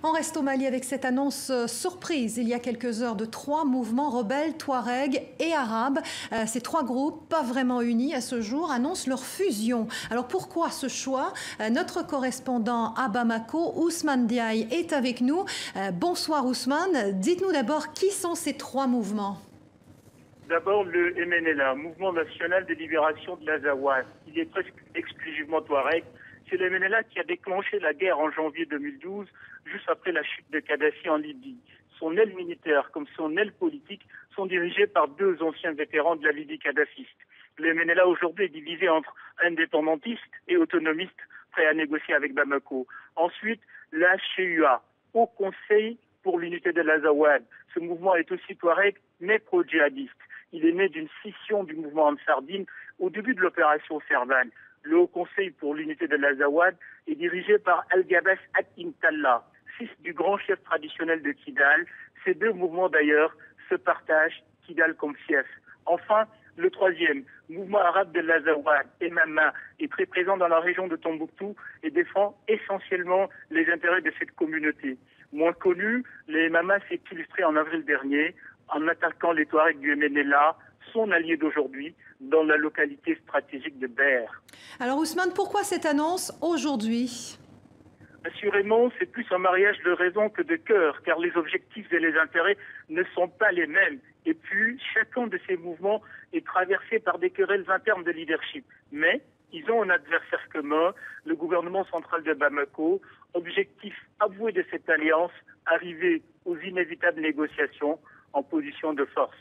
On reste au Mali avec cette annonce surprise il y a quelques heures de 3 mouvements rebelles, Touaregs et Arabes. Ces 3 groupes, pas vraiment unis à ce jour, annoncent leur fusion. Alors pourquoi ce choix? Notre correspondant à Bamako, Ousmane Diaye, est avec nous. Bonsoir Ousmane, dites-nous d'abord qui sont ces 3 mouvements? D'abord, le MNLA, Mouvement National de Libération de l'Azawad. Il est presque exclusivement Touareg. C'est le MNLA qui a déclenché la guerre en janvier 2012, juste après la chute de Kadhafi en Libye. Son aile militaire comme son aile politique sont dirigées par 2 anciens vétérans de la Libye kadhafiste. Le MNLA aujourd'hui est divisé entre indépendantistes et autonomistes prêts à négocier avec Bamako. Ensuite, l'HCUA, Haut Conseil pour l'unité de l'Azawad. Ce mouvement est aussi Touareg, mais pro-djihadiste. Il est né d'une scission du mouvement Ansardine au début de l'opération Serval. Le Haut Conseil pour l'unité de l'Azawad est dirigé par Al-Gabas At-Intalla, fils du grand chef traditionnel de Kidal. Ces 2 mouvements d'ailleurs se partagent Kidal comme fief. Enfin, le 3e, mouvement arabe de l'Azawad, MMA, est très présent dans la région de Tombouctou et défend essentiellement les intérêts de cette communauté. Moins connu, le MMA s'est illustré en avril dernier en attaquant les Touaregs du MNLA, son allié d'aujourd'hui, dans la localité stratégique de Ber. Alors Ousmane, pourquoi cette annonce aujourd'hui? Assurément, c'est plus un mariage de raison que de cœur, car les objectifs et les intérêts ne sont pas les mêmes. Et puis, chacun de ces mouvements est traversé par des querelles internes de leadership. Mais ils ont un adversaire commun, le gouvernement central de Bamako. Objectif avoué de cette alliance, arriver aux inévitables négociations en position de force.